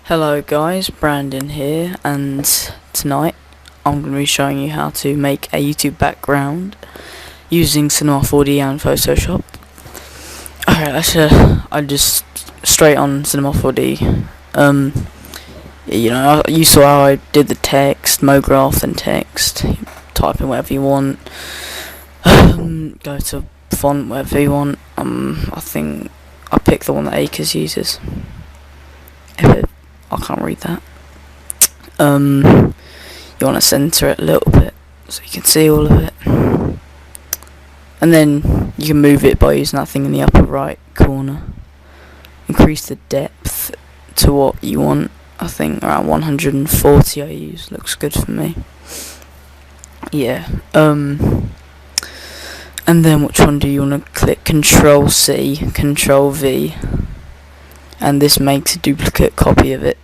Hello guys, Brandon here, and tonight I'm going to be showing you how to make a YouTube background using Cinema 4D and Photoshop. Alright, I just straight on Cinema 4D. You saw how I did the text, MoGraph, then text, type in whatever you want, go to font, whatever you want. I think I picked the one that Acres uses. I can't read that. You want to center it a little bit so you can see all of it, and then you can move it by using that thing in the upper right corner. Increase the depth to what you want. I think around 140 I use, looks good for me. Yeah. And then which one do you want to click? Control C, Control V, and this makes a duplicate copy of it,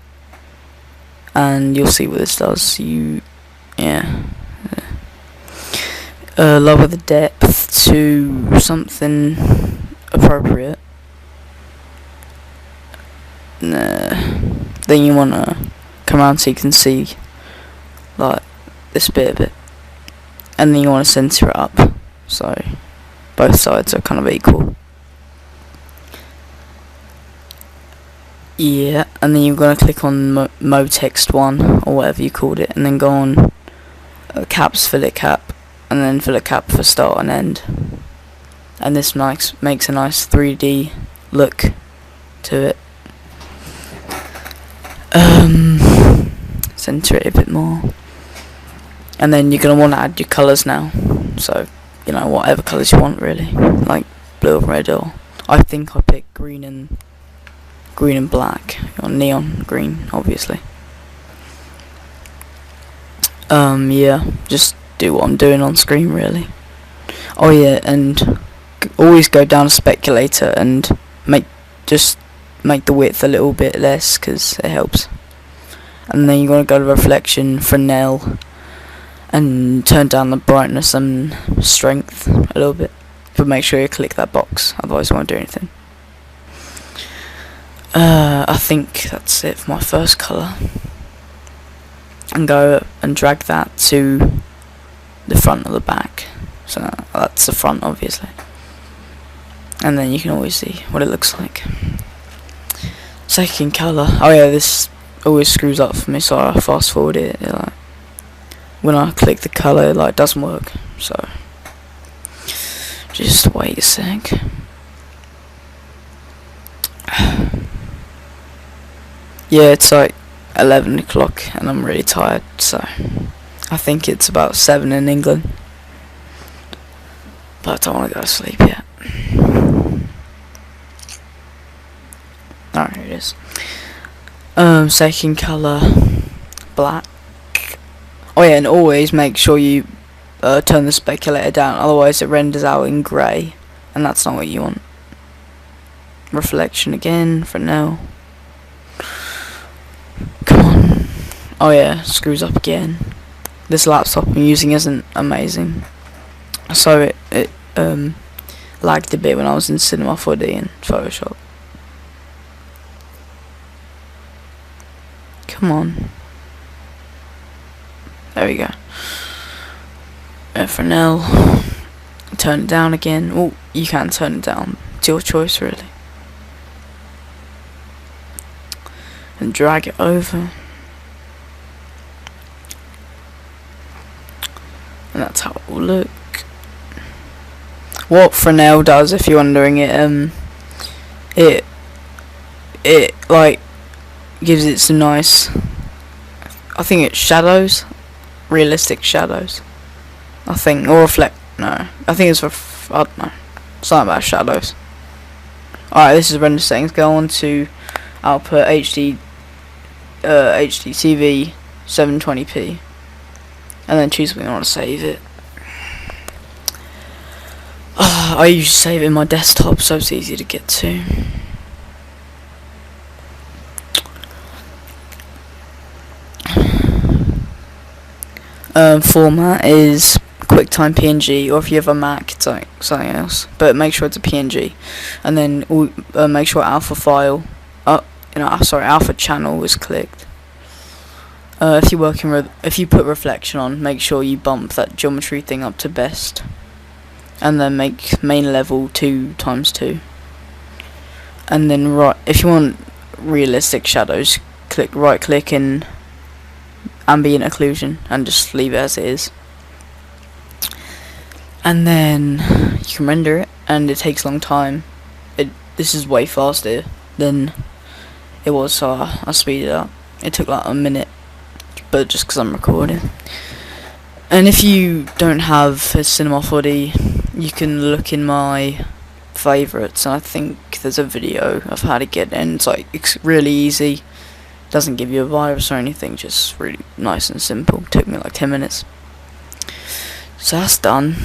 and you'll see what this does. Lower the depth to something appropriate. Then you want to come around so you can see like this bit of it, and then you want to center it up so both sides are kind of equal. Yeah, and then you're going to click on Mo Text 1 or whatever you called it, and then go on caps, fillet cap, and then fillet cap for start and end. And this makes a nice 3D look to it. Center it a bit more, and then you're going to want to add your colours now. So whatever colours you want really, like blue or red, or I think I picked green and black, or neon green, obviously. Yeah, just do what I'm doing on screen really. Oh yeah, and always go down to speculator and make the width a little bit less, because it helps. And then you're going to go to reflection, Fresnel, and turn down the brightness and strength a little bit, but make sure you click that box, otherwise it won't do anything. I think that's it for my first colour, and go and drag that to the front of the back. So that's the front, obviously, and then you can always see what it looks like. Second colour. Oh yeah, this always screws up for me, so I fast forward it. Like, when I click the colour, it doesn't work. So just wait a sec. Yeah, it's like 11 o'clock and I'm really tired, so I think it's about 7 in England, but I don't want to go to sleep yet. Alright, here it is. Second colour, black. Oh yeah, and always make sure you turn the speculator down, otherwise it renders out in grey, and that's not what you want. Reflection again for now. Come on. Oh yeah, screws up again. This laptop I'm using isn't amazing, so it lagged a bit when I was in Cinema 4D and Photoshop. Come on. There we go. Fresnel. Turn it down again. Oh, you can turn it down. It's your choice really. And drag it over, and that's how it will look. What Fresnel does, if you're wondering, it gives it some nice, I think it's shadows, realistic shadows, I think, or no, I think it's for, I don't know, something about shadows. Alright, this is render settings. Go on to output HD TV 720p, and then choose when you want to save it. I usually save it in my desktop, so it's easy to get to. Format is QuickTime PNG, or if you have a Mac, it's like something else, but make sure it's a PNG, and then make sure alpha file sorry, alpha channel was clicked. If you're working with, if you put reflection on, make sure you bump that geometry thing up to best, and then make main level 2x2. And then if you want realistic shadows, right click in ambient occlusion and just leave it as it is. And then you can render it, and it takes a long time. This is way faster than it was, so I speeded it up. It took like a minute, but just because I'm recording. And if you don't have a cinema 4D, you can look in my favourites, and I think there's a video of how to get in. It's really easy, doesn't give you a virus or anything, just really nice and simple. Took me like 10 minutes. So that's done.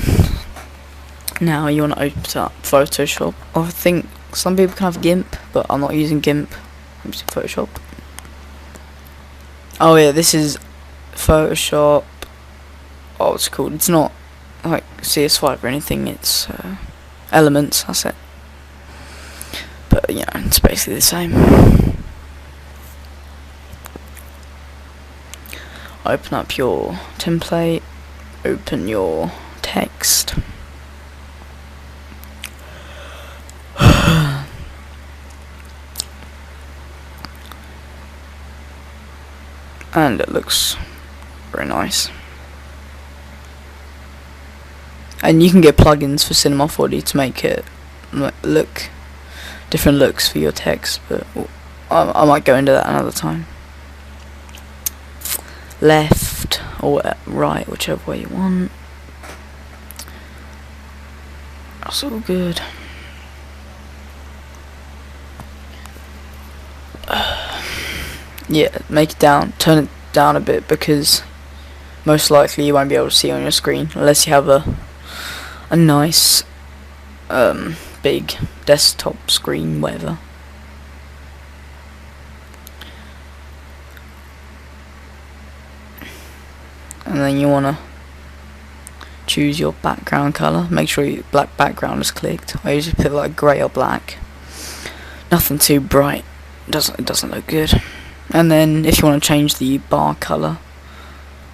Now you want to open up Photoshop. I think some people can have GIMP, but I'm not using GIMP. I'm using Photoshop. Oh yeah, this is Photoshop. Oh, it's called. It's not like CS5 or anything. It's Elements. That's it. But you know, it's basically the same. Open up your template. Open your text. And it looks very nice. And you can get plugins for Cinema 4D to make it look different looks for your text, but I might go into that another time. Left or right, whichever way you want. That's all good. Yeah, make it down, turn it down a bit, because most likely you won't be able to see on your screen unless you have a nice big desktop screen, whatever. And then you want to choose your background color. Make sure your black background is clicked. I usually put like grey or black. Nothing too bright. It doesn't look good. And then if you want to change the bar color,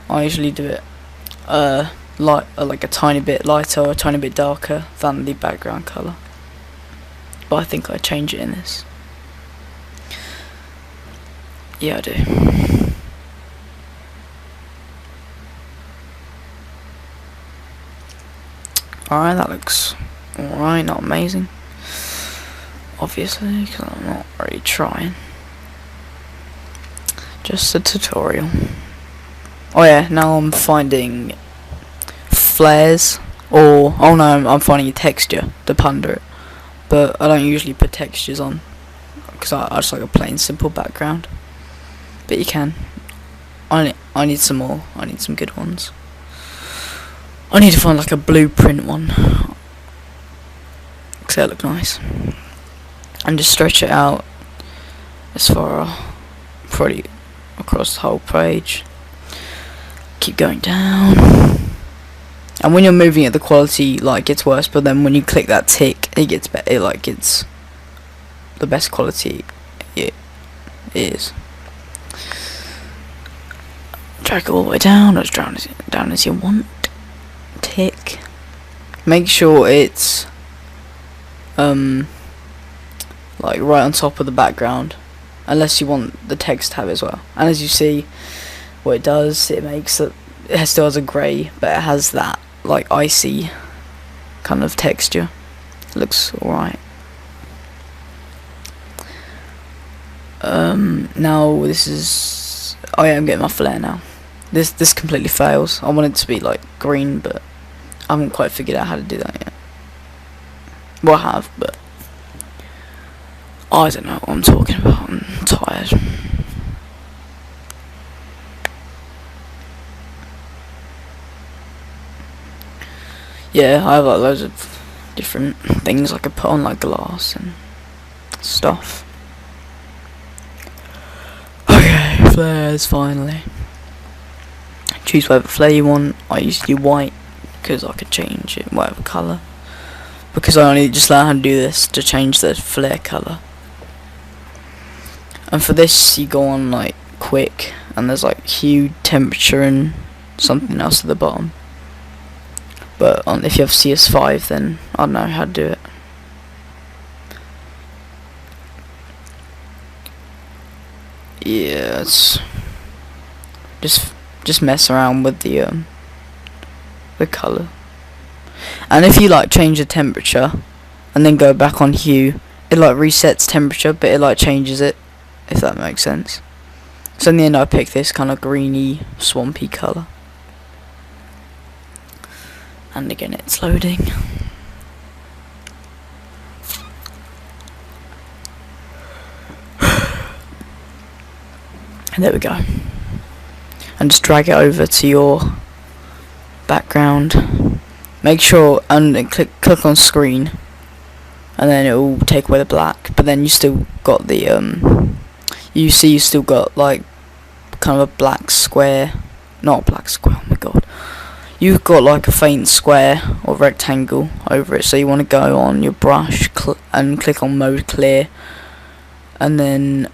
I usually do it like a tiny bit lighter or a tiny bit darker than the background color. But I think I change it in this. Yeah, I do. Alright, that looks alright, not amazing. Obviously, because I'm not really trying. Just a tutorial. Oh yeah, now I'm finding flares, or oh no, I'm finding a texture to ponder it. But I don't usually put textures on, because I just like a plain simple background. But you can. I need some more. I need some good ones. I need to find like a blueprint one, because they look nice. And just stretch it out as far, probably across the whole page. Keep going down, and when you're moving it, the quality gets worse. But then when you click that tick, it gets better. It gets the best quality it is. Drag it all the way down, as down as you want. Tick. Make sure it's like right on top of the background, unless you want the text tab as well. And as you see, what it does, it makes it still has a grey, but it has that like icy kind of texture. It looks alright. Now this is, oh yeah, I'm getting my flare now. This completely fails. I want it to be like green, but I haven't quite figured out how to do that yet. Well, I have, but I don't know what I'm talking about. I'm tired. Yeah, I have like loads of different things I could put on, like glass and stuff. Okay, flares finally. Choose whatever flare you want. I usually do white, because I could change it whatever colour. Because I only just learned how to do this to change the flare colour. And for this, you go on like quick, and there's like hue, temperature, and something else at the bottom. But if you have CS5, then I don't know how to do it. Yeah, it's just mess around with the color. And if you like change the temperature and then go back on hue, it like resets temperature, but it like changes it, if that makes sense. So in the end, I picked this kind of greeny, swampy color. And again, it's loading. And there we go. And just drag it over to your background. Make sure and then click on screen, and then it will take away the black. But then you still got the you still got like kind of a black square, not a black square. Oh my god, you've got like a faint square or rectangle over it. So you want to go on your brush and click on mode clear, and then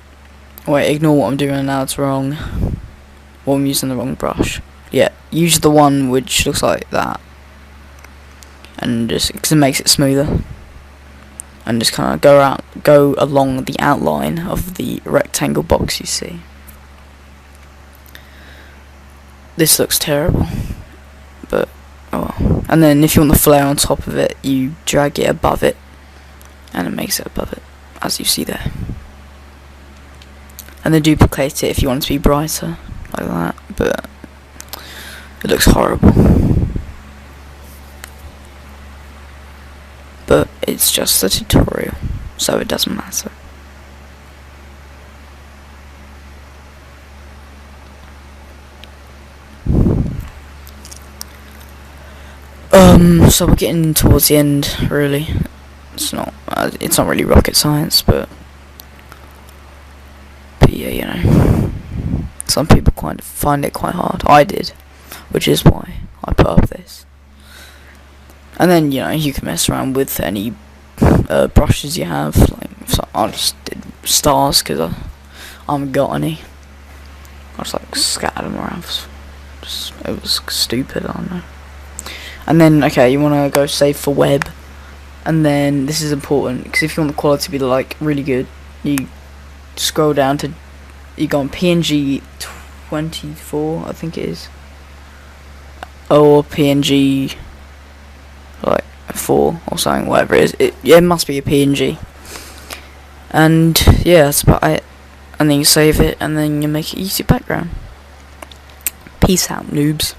wait, ignore what I'm doing now. It's wrong. Well, I'm using the wrong brush. Yeah, use the one which looks like that, and just because it makes it smoother, and just kind of go along the outline of the rectangle box you see. This looks terrible, but oh well. And then if you want the flare on top of it, you drag it above it, and it makes it above it, as you see there. And then duplicate it if you want it to be brighter, like that, but it looks horrible. But it's just a tutorial, so it doesn't matter. So we're getting towards the end, really. It's not really rocket science, but yeah, you know, some people find it quite hard. I did, which is why I put up this. And then, you know, you can mess around with any brushes you have. Like, so I just did stars because I haven't got any. I just like scattered them around. It was stupid, I don't know. And then, okay, you want to go save for web. And then, this is important, because if you want the quality to be like really good, you scroll down to, you go on PNG 24, I think it is, or PNG like 4 or something, whatever it is. It must be a PNG. And yeah, that's about it. And then you save it, and then you make it use your background. Peace out, noobs.